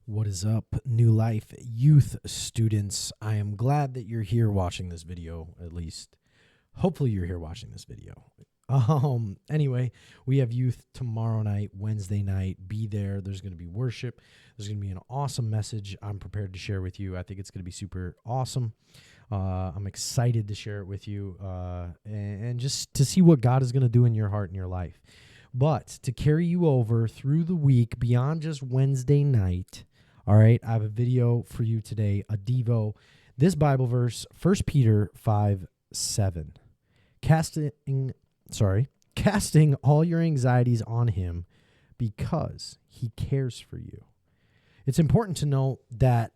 What is up, New Life Youth students? I am glad that you're here watching this video, at least. Hopefully you're here watching this video. Anyway, we have youth tomorrow night, Wednesday night. Be there. There's going to be worship. There's going to be an awesome message I'm prepared to share with you. I think it's going to be super awesome. I'm excited to share it with you and just to see what God is going to do in your heart and your life. But to carry you over through the week beyond just Wednesday night, all right, I have a video for you today, a Devo. This Bible verse, 1 Peter 5:7. Casting all your anxieties on him because he cares for you. It's important to note that,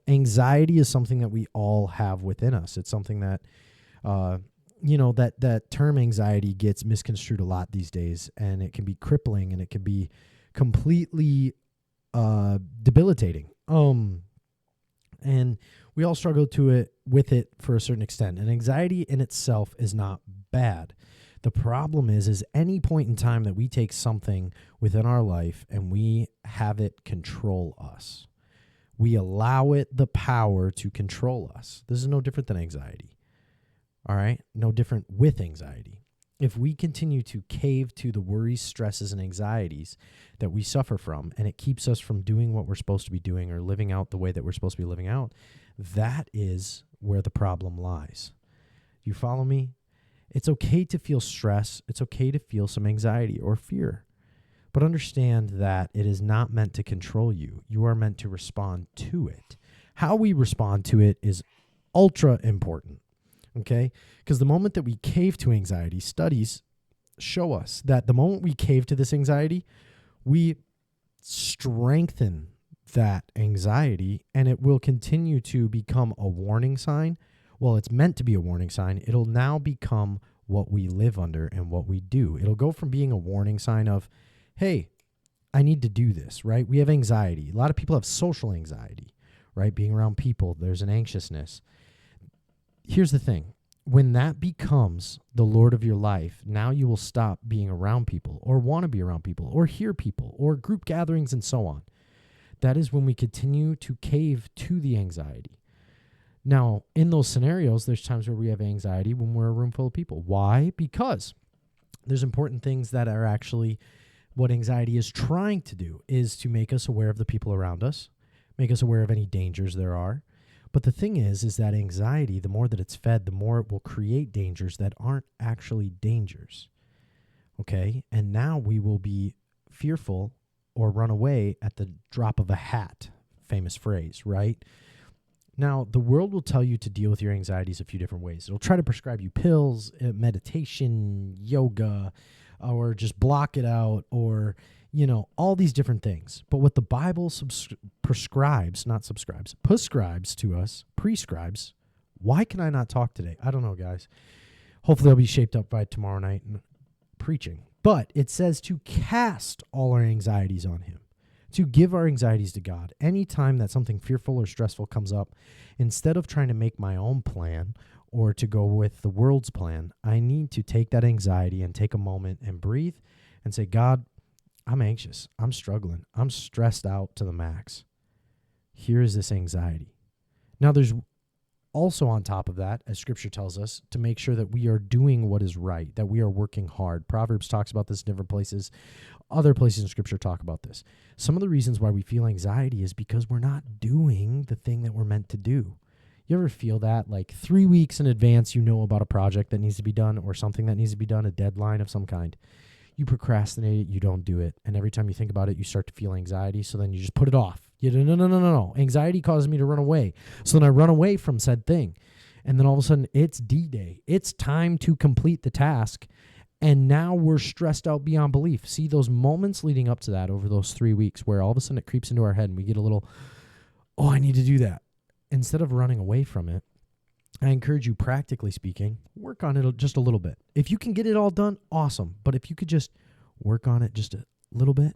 anxiety is something that we all have within us. It's something that, that term anxiety gets misconstrued a lot these days, and it can be crippling and it can be completely debilitating. And we all struggle with it for a certain extent. And anxiety in itself is not bad. The problem is any point in time that we take something within our life and we have it control us. We allow it the power to control us. This is no different than anxiety. All right? No different with anxiety. If we continue to cave to the worries, stresses, and anxieties that we suffer from, and it keeps us from doing what we're supposed to be doing or living out the way that we're supposed to be living out, that is where the problem lies. Do you follow me? It's okay to feel stress. It's okay to feel some anxiety or fear. But understand that it is not meant to control you. You are meant to respond to it. How we respond to it is ultra important. Okay? Because the moment that we cave to anxiety, studies show us that the moment we cave to this anxiety, we strengthen that anxiety and it will continue to become a warning sign. Well, it's meant to be a warning sign. It'll now become what we live under and what we do. It'll go from being a warning sign of, hey, I need to do this, right? We have anxiety. A lot of people have social anxiety, right? Being around people, there's an anxiousness. Here's the thing. When that becomes the Lord of your life, now you will stop being around people or want to be around people or hear people or group gatherings and so on. That is when we continue to cave to the anxiety. Now, in those scenarios, there's times where we have anxiety when we're a room full of people. Why? Because there's important things that are actually what anxiety is trying to do is to make us aware of the people around us, make us aware of any dangers there are. But the thing is that anxiety, the more that it's fed, the more it will create dangers that aren't actually dangers. Okay? And now we will be fearful or run away at the drop of a hat. Famous phrase, right? Now, the world will tell you to deal with your anxieties a few different ways. It'll try to prescribe you pills, meditation, yoga, or just block it out, or all these different things. But what the Bible prescribes to us, prescribes. Why can I not talk today? I don't know, guys. Hopefully I'll be shaped up by tomorrow night and preaching. But it says to cast all our anxieties on him, to give our anxieties to God. Anytime that something fearful or stressful comes up, instead of trying to make my own plan or to go with the world's plan, I need to take that anxiety and take a moment and breathe and say, God, I'm anxious. I'm struggling. I'm stressed out to the max. Here is this anxiety. Now, there's also on top of that, as Scripture tells us, to make sure that we are doing what is right, that we are working hard. Proverbs talks about this in different places. Other places in Scripture talk about this. Some of the reasons why we feel anxiety is because we're not doing the thing that we're meant to do. You ever feel that? Like 3 weeks in advance, you know about a project that needs to be done or something that needs to be done, a deadline of some kind. You procrastinate it, you don't do it. And every time you think about it, you start to feel anxiety. So then you just put it off. No. Anxiety causes me to run away. So then I run away from said thing. And then all of a sudden it's D-Day. It's time to complete the task. And now we're stressed out beyond belief. See those moments leading up to that over those 3 weeks where all of a sudden it creeps into our head and we get a little, I need to do that. Instead of running away from it, I encourage you, practically speaking, work on it just a little bit. If you can get it all done, awesome. But if you could just work on it just a little bit,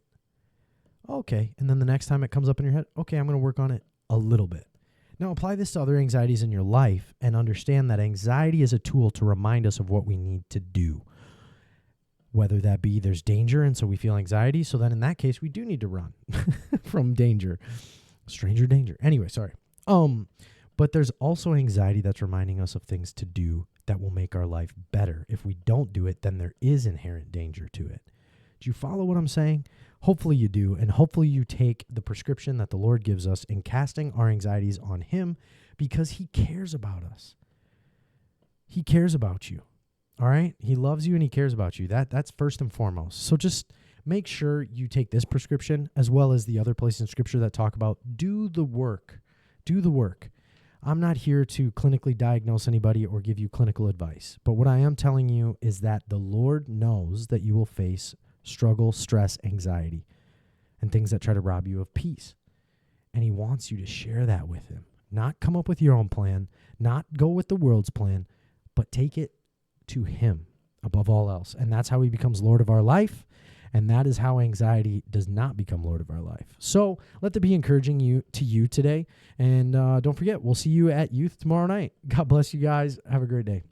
okay. And then the next time it comes up in your head, okay, I'm going to work on it a little bit. Now apply this to other anxieties in your life and understand that anxiety is a tool to remind us of what we need to do. Whether that be there's danger and so we feel anxiety, so then in that case we do need to run from danger. Stranger danger. Anyway, sorry. But there's also anxiety that's reminding us of things to do that will make our life better. If we don't do it, then there is inherent danger to it. Do you follow what I'm saying? Hopefully you do, and hopefully you take the prescription that the Lord gives us in casting our anxieties on him, because he cares about us. He cares about you. All right? He loves you and he cares about you. That's first and foremost. So just make sure you take this prescription as well as the other places in Scripture that talk about do the work. Do the work. I'm not here to clinically diagnose anybody or give you clinical advice. But what I am telling you is that the Lord knows that you will face struggle, stress, anxiety, and things that try to rob you of peace. And he wants you to share that with him. Not come up with your own plan, not go with the world's plan, but take it to him above all else. And that's how he becomes Lord of our life. And that is how anxiety does not become Lord of our life. So let that be encouraging to you today. And don't forget, we'll see you at youth tomorrow night. God bless you guys. Have a great day.